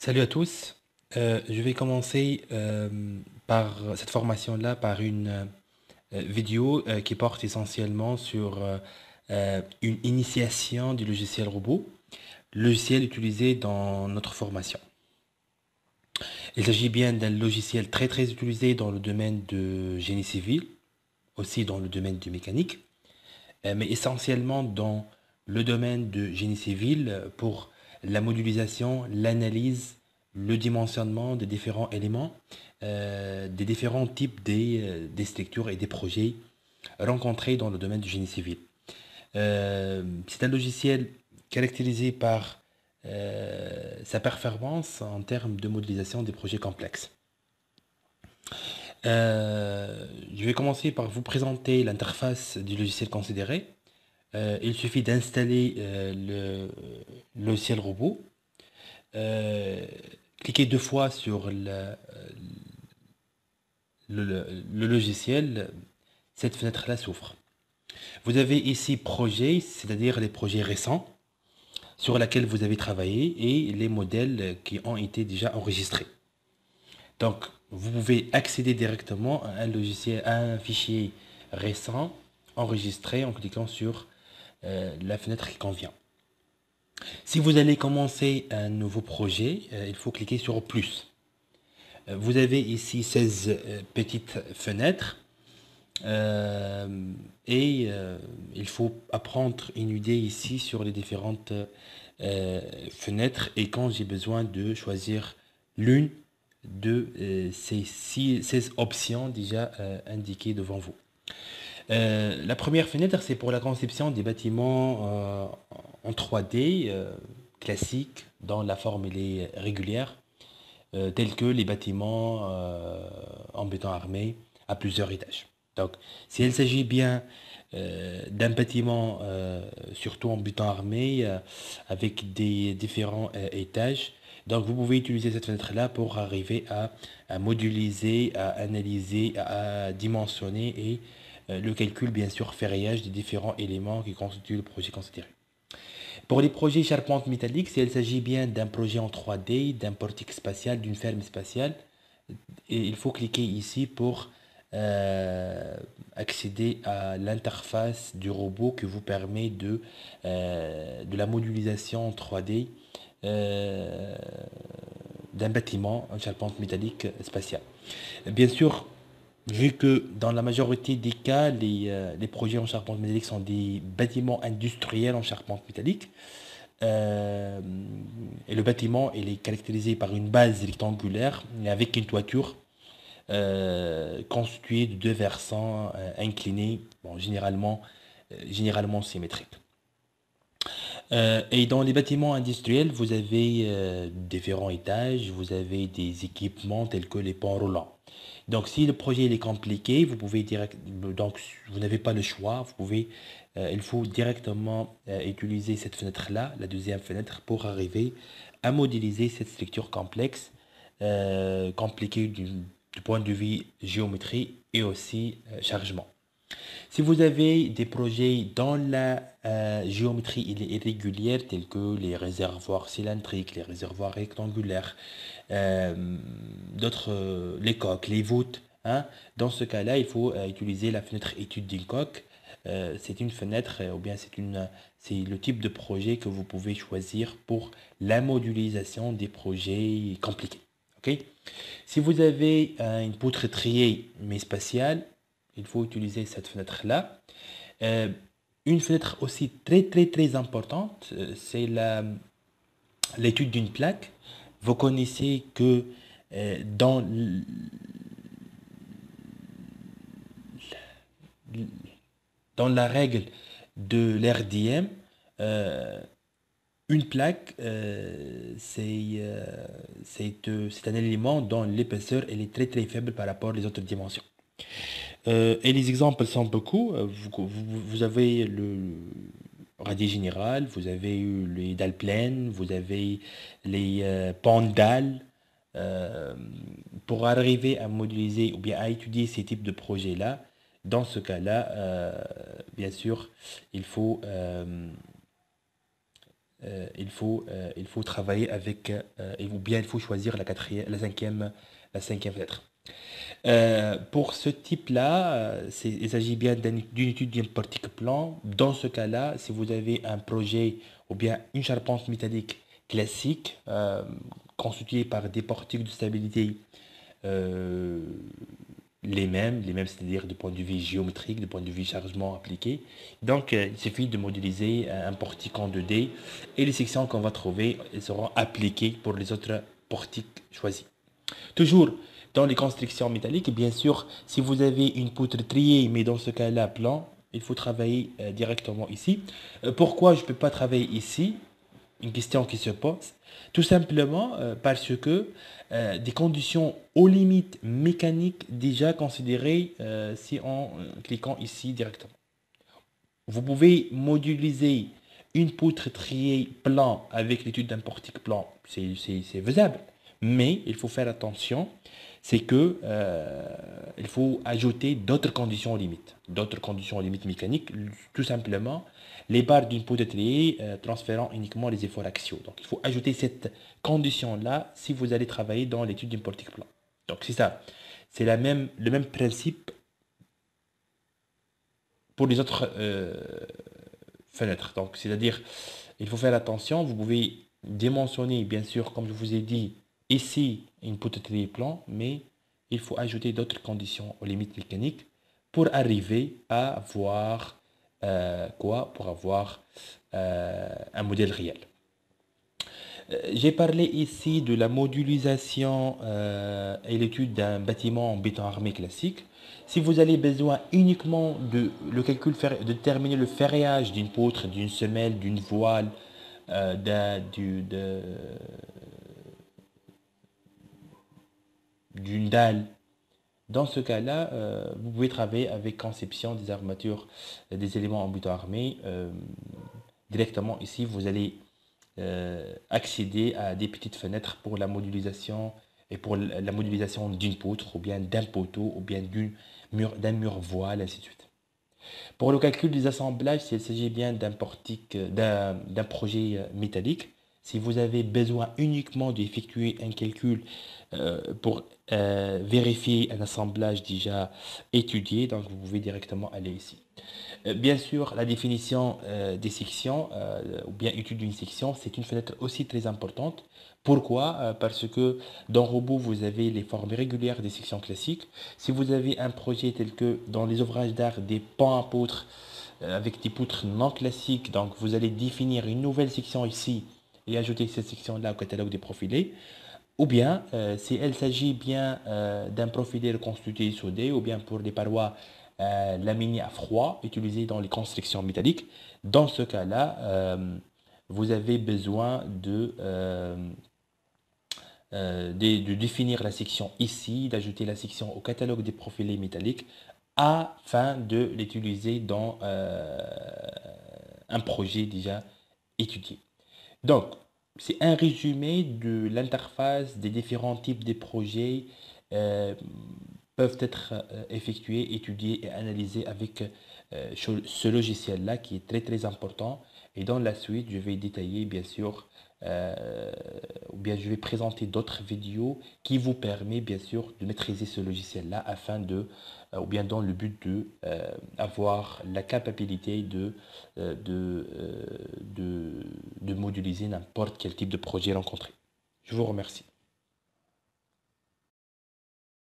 Salut à tous. Je vais commencer par cette formation-là par une vidéo qui porte essentiellement sur une initiation du logiciel robot, logiciel utilisé dans notre formation. Il s'agit bien d'un logiciel très utilisé dans le domaine de génie civil, aussi dans le domaine de mécanique, mais essentiellement dans le domaine de génie civil pour la modélisation, l'analyse, le dimensionnement des différents éléments, des différents types des structures et des projets rencontrés dans le domaine du génie civil. C'est un logiciel caractérisé par sa performance en termes de modélisation des projets complexes. Je vais commencer par vous présenter l'interface du logiciel considéré. Il suffit d'installer le logiciel robot, euh, cliquer deux fois sur le logiciel, cette fenêtre-là s'ouvre. Vous avez ici projet, c'est-à-dire les projets récents sur lesquels vous avez travaillé et les modèles qui ont été déjà enregistrés. Donc, vous pouvez accéder directement à un logiciel, à un fichier récent enregistré en cliquant sur la fenêtre qui convient. Si vous allez commencer un nouveau projet, il faut cliquer sur plus. Vous avez ici 16 petites fenêtres et il faut apprendre une idée ici sur les différentes fenêtres et quand j'ai besoin de choisir l'une de ces 16 options déjà indiquées devant vous. La première fenêtre, c'est pour la conception des bâtiments en 3D classiques, dans la forme régulière, tels que les bâtiments en béton armé à plusieurs étages. Donc, si il s'agit bien d'un bâtiment, surtout en béton armé, avec des différents étages, donc vous pouvez utiliser cette fenêtre-là pour arriver à modéliser, à analyser, à dimensionner et le calcul, bien sûr, ferraillage des différents éléments qui constituent le projet considéré. Pour les projets charpente métallique, s'il s'agit bien d'un projet en 3D, d'un portique spatial, d'une ferme spatiale, et il faut cliquer ici pour euh, accéder à l'interface du robot qui vous permet de la modélisation en 3D euh, d'un bâtiment en charpente métallique spatiale. Bien sûr, vu que dans la majorité des cas, les projets en charpente métallique sont des bâtiments industriels en charpente métallique, euh, et le bâtiment il est caractérisé par une base rectangulaire et avec une toiture constituée de deux versants inclinés, bon, généralement symétriques. Et dans les bâtiments industriels, vous avez différents étages, vous avez des équipements tels que les ponts roulants. Donc, si le projet il est compliqué, vous pouvez donc vous n'avez pas le choix, il faut directement utiliser cette fenêtre-là, la deuxième fenêtre, pour arriver à modéliser cette structure complexe, compliquée du point de vue géométrie et aussi chargement. Si vous avez des projets dans la géométrie irrégulière, tels que les réservoirs cylindriques, les réservoirs rectangulaires, les coques, les voûtes, hein, dans ce cas-là, il faut utiliser la fenêtre étude d'une coque. C'est une fenêtre, ou bien c'est le type de projet que vous pouvez choisir pour la modélisation des projets compliqués. Ok. Si vous avez une poutre triée mais spatiale, il faut utiliser cette fenêtre-là. Euh, une fenêtre aussi très importante, c'est l'étude d'une plaque. Vous connaissez que dans dans la règle de l'RDM, euh, une plaque, c'est un élément dont l'épaisseur elle est très faible par rapport aux autres dimensions. Et les exemples sont beaucoup. Vous avez le radier général, vous avez eu les dalles pleines, vous avez les pans de dalles. Euh, pour arriver à modéliser ou bien à étudier ces types de projets-là, dans ce cas-là, bien sûr, il faut il faut travailler avec, ou bien il faut choisir la cinquième fenêtre. Pour ce type-là, il s'agit bien d'une étude d'un portique plan. Dans ce cas-là, si vous avez un projet ou bien une charpente métallique classique, constituée par des portiques de stabilité euh, les mêmes, c'est-à-dire du point de vue géométrique, du point de vue chargement appliqué. Donc, il suffit de modéliser un portique en 2D et les sections qu'on va trouver elles seront appliquées pour les autres portiques choisis. Toujours dans les constructions métalliques, bien sûr, si vous avez une poutre triée, mais dans ce cas-là plan, il faut travailler directement ici. Pourquoi je ne peux pas travailler ici? Une question qui se pose. Tout simplement parce que des conditions aux limites mécaniques déjà considérées si en cliquant ici directement. Vous pouvez modéliser une poutre triée plan avec l'étude d'un portique plan, c'est faisable. Mais il faut faire attention, c'est que il faut ajouter d'autres conditions limites. D'autres conditions limites mécaniques, tout simplement, les barres d'une poutre triée transférant uniquement les efforts axiaux. Donc il faut ajouter cette condition-là si vous allez travailler dans l'étude d'un portique plan. Donc c'est ça. C'est le même principe pour les autres fenêtres. Donc, c'est-à-dire, il faut faire attention. Vous pouvez dimensionner, bien sûr, comme je vous ai dit, ici, une poterie plan, mais il faut ajouter d'autres conditions aux limites mécaniques pour arriver à avoir quoi? Pour avoir un modèle réel. J'ai parlé ici de la modélisation et l'étude d'un bâtiment en béton armé classique. Si vous avez besoin uniquement de de déterminer le ferrage d'une poutre, d'une semelle, d'une voile, d'une dalle, dans ce cas-là, vous pouvez travailler avec conception des armatures, des éléments en béton armé. Directement ici, vous allez accéder à des petites fenêtres pour la modélisation et pour la modélisation d'une poutre ou bien d'un poteau ou bien d'un mur voile, ainsi de suite. Pour le calcul des assemblages, s'il s'agit bien d'un portique, d'un projet métallique, si vous avez besoin uniquement d'effectuer un calcul pour vérifier un assemblage déjà étudié, donc vous pouvez directement aller ici. Bien sûr, la définition des sections, ou bien étude d'une section, c'est une fenêtre aussi très importante. Pourquoi? Parce que dans Robot, vous avez les formes régulières des sections classiques. Si vous avez un projet tel que dans les ouvrages d'art des pans à poutres, avec des poutres non classiques, donc vous allez définir une nouvelle section ici et ajouter cette section-là au catalogue des profilés. Ou bien, si elle s'agit bien d'un profilé reconstitué soudé, ou bien pour les parois laminées à froid utilisées dans les constructions métalliques, dans ce cas-là, vous avez besoin de définir la section ici, d'ajouter la section au catalogue des profilés métalliques afin de l'utiliser dans un projet déjà étudié. Donc, c'est un résumé de l'interface des différents types de projets euh, peuvent être effectués, étudiés et analysés avec ce logiciel-là qui est très très important. Et dans la suite, je vais détailler bien sûr, ou bien je vais présenter d'autres vidéos qui vous permettent bien sûr de maîtriser ce logiciel-là afin ou bien dans le but de avoir la capacité de modéliser n'importe quel type de projet rencontré. Je vous remercie.